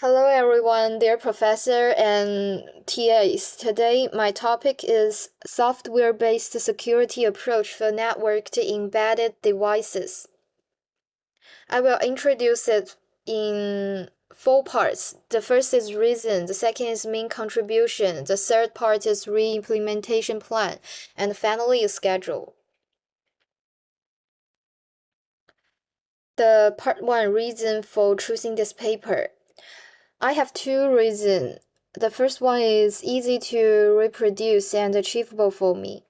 Hello everyone, dear professor and TAs. Today my topic is software-based security approach for networked embedded devices. I will introduce it in four parts. The first is reason, the second is main contribution, the third part is re-implementation plan, and finally is schedule. The part one reason for choosing this paper. I have two reasons. The first one is easy to reproduce and achievable for me.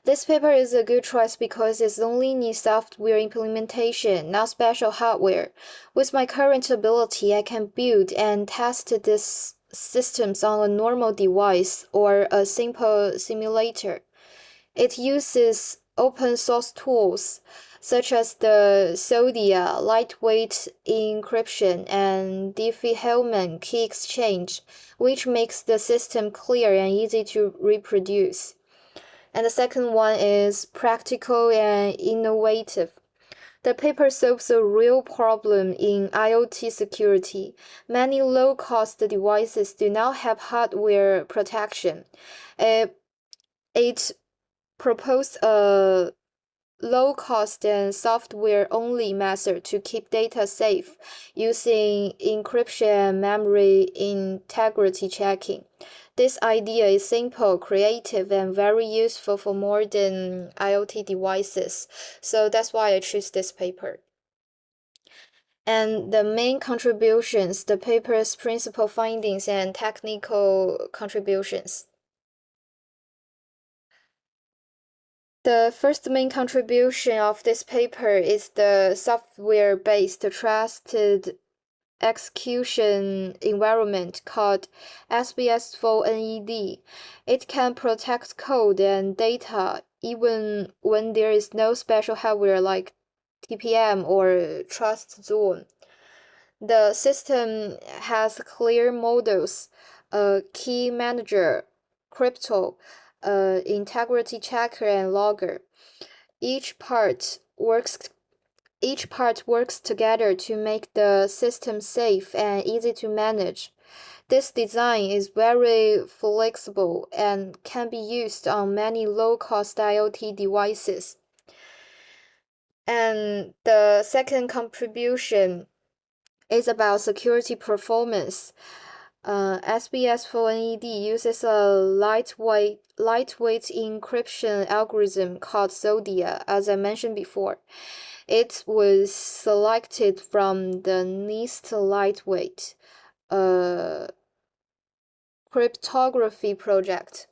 This paper is a good choice because it only needs software implementation, not special hardware. With my current ability, I can build and test these systems on a normal device or a simple simulator. It uses open source tools such as the Soldia lightweight encryption and Diffie-Hellman key exchange, which makes the system clear and easy to reproduce. And the second one is practical and innovative. The paper solves a real problem in IoT security. Many low-cost devices do not have hardware protection. It proposed a low-cost and software-only method to keep data safe using encryption and memory integrity checking. This idea is simple, creative, and very useful for modern IoT devices, so that's why I choose this paper. And the main contributions, the paper's principal findings and technical contributions. The first main contribution of this paper is the software-based trusted execution environment called SBS4NED. It can protect code and data even when there is no special hardware like TPM or trust zone. The system has clear models, a key manager, crypto, integrity checker, and logger. Each part works together to make the system safe and easy to manage. This design is very flexible and can be used on many low-cost IoT devices. And the second contribution is about security performance. SBS4NED uses a lightweight encryption algorithm called Soldia, as I mentioned before. It was selected from the NIST Lightweight cryptography project.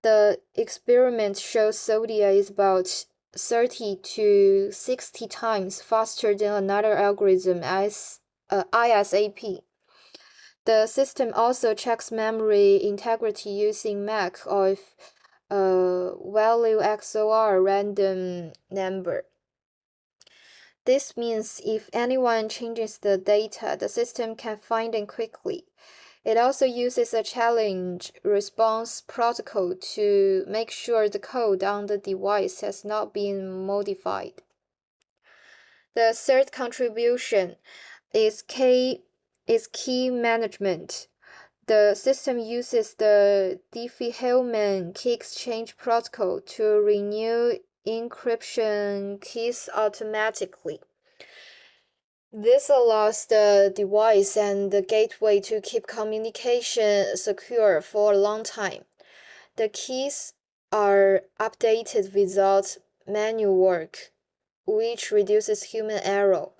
The experiment shows Soldia is about 30 to 60 times faster than another algorithm as ISAP. The system also checks memory integrity using MAC of value XOR random number. This means if anyone changes the data, the system can find them quickly. It also uses a challenge response protocol to make sure the code on the device has not been modified. The third contribution is key management. The system uses the Diffie-Hellman key exchange protocol to renew encryption keys automatically. This allows the device and the gateway to keep communication secure for a long time. The keys are updated without manual work, which reduces human error.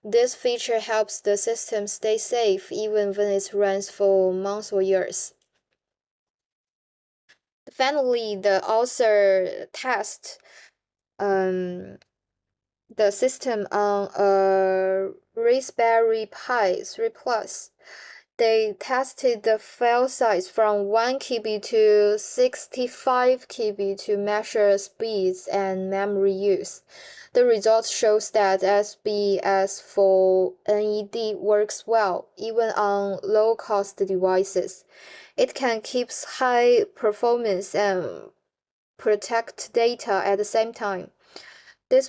This feature helps the system stay safe even when it runs for months or years. Finally, the author test the system on a Raspberry Pi 3 Plus. They tested the file size from 1 KB to 65 KB to measure speeds and memory use. The results shows that SBS4NED works well even on low-cost devices. It can keep high performance and protect data at the same time. This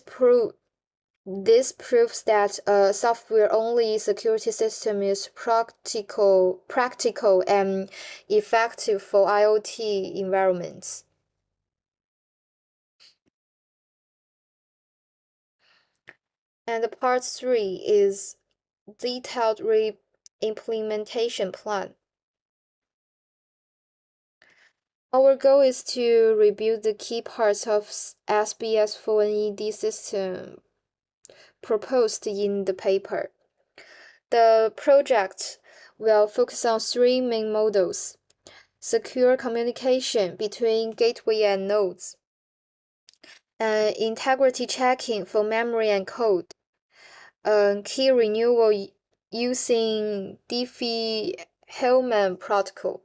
This proves that a software-only security system is practical and effective for IoT environments. And part 3 is detailed implementation plan. Our goal is to rebuild the key parts of SBS for an ED system proposed in the paper. The project will focus on 3 main models: secure communication between gateway and nodes, integrity checking for memory and code, key renewal using Diffie-Hellman protocol.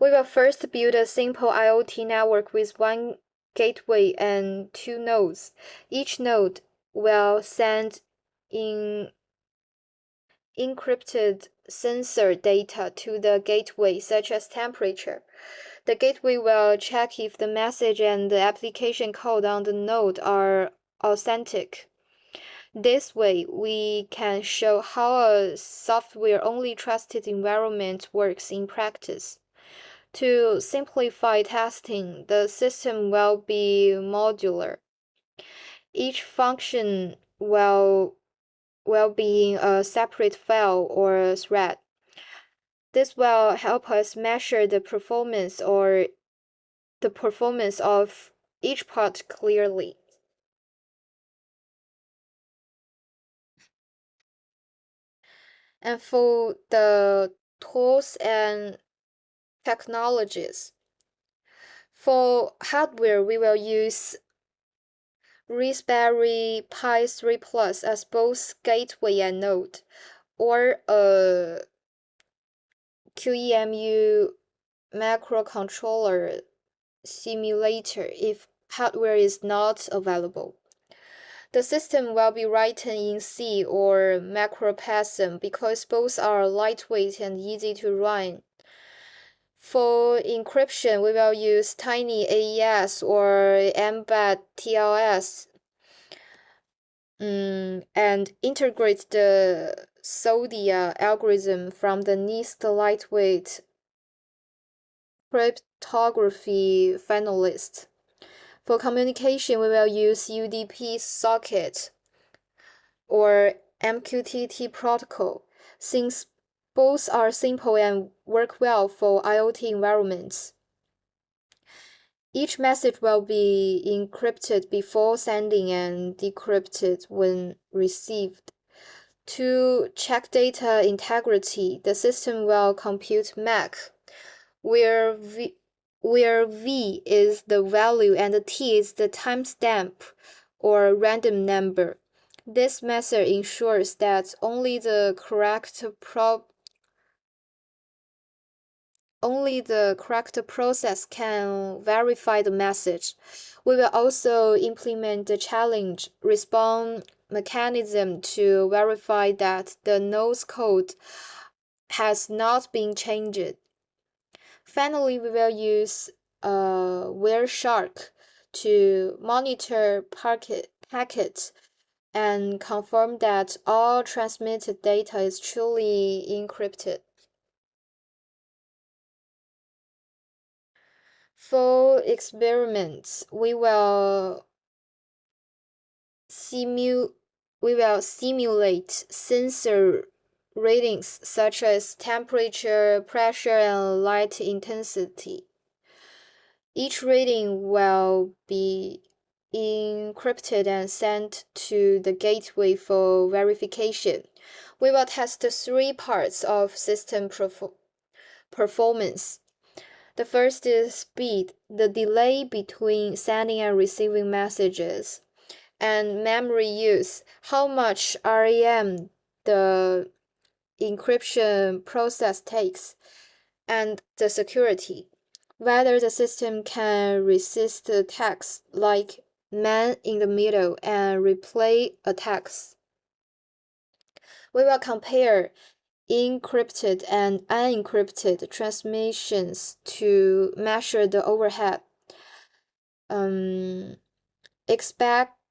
We will first build a simple IoT network with 1 gateway and 2 nodes. Each node will send in encrypted sensor data to the gateway, such as temperature. The gateway will check if the message and the application code on the node are authentic. This way, we can show how a software-only trusted environment works in practice. To simplify testing, the system will be modular. Each function will be in a separate file or thread. This will help us measure the performance of each part clearly. And for the tools and technologies, for hardware, we will use Raspberry Pi 3 Plus as both gateway and node, or a QEMU microcontroller simulator if hardware is not available. The system will be written in C or MicroPython because both are lightweight and easy to run. For encryption, we will use Tiny AES or Mbed TLS and integrate the SODIA algorithm from the NIST lightweight cryptography finalist. For communication, we will use UDP socket or MQTT protocol, since both are simple and work well for IoT environments. Each message will be encrypted before sending and decrypted when received. To check data integrity, the system will compute MAC, where V is the value and T is the timestamp or random number. This method ensures that only the correct process can verify the message. We will also implement the challenge response mechanism to verify that the node's code has not been changed. Finally, we will use Wireshark to monitor packets and confirm that all transmitted data is truly encrypted. For experiments, we will simulate sensor readings such as temperature, pressure, and light intensity. Each reading will be encrypted and sent to the gateway for verification. We will test 3 parts of system performance. The first is speed, the delay between sending and receiving messages, and memory use, how much RAM the encryption process takes, and the security, whether the system can resist attacks like man in the middle and replay attacks. We will compare encrypted and unencrypted transmissions to measure the overhead.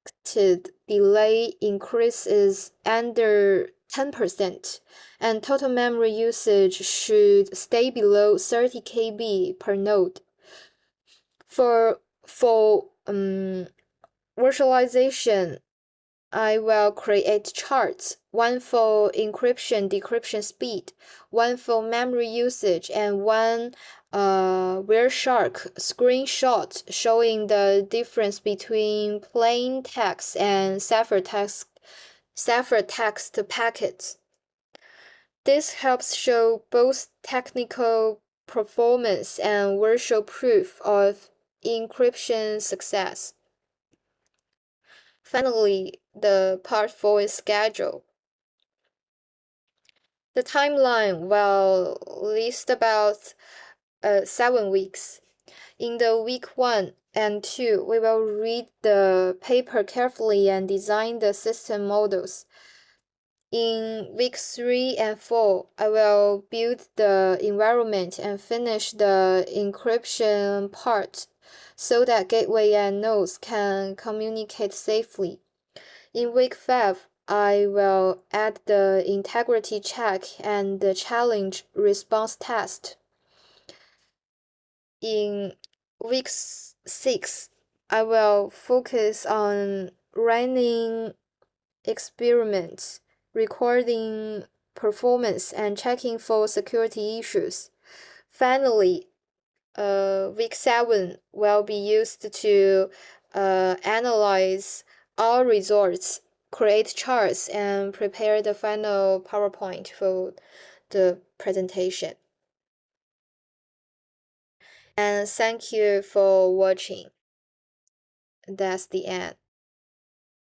expected delay increase is under 10%, and total memory usage should stay below 30 KB per node. For virtualization, I will create charts, one for encryption decryption speed, one for memory usage, and one Wireshark screenshot showing the difference between plain text and ciphertext packets. This helps show both technical performance and visual proof of encryption success. Finally, the part 4 is schedule. The timeline will list about 7 weeks. In the week 1 and 2, we will read the paper carefully and design the system models. In week 3 and 4, I will build the environment and finish the encryption part so that gateway and nodes can communicate safely. In week 5, I will add the integrity check and the challenge response test. In week 6, I will focus on running experiments, recording performance, and checking for security issues. Finally, week 7 will be used to analyze all results, create charts, and prepare the final PowerPoint for the presentation. And thank you for watching. That's the end.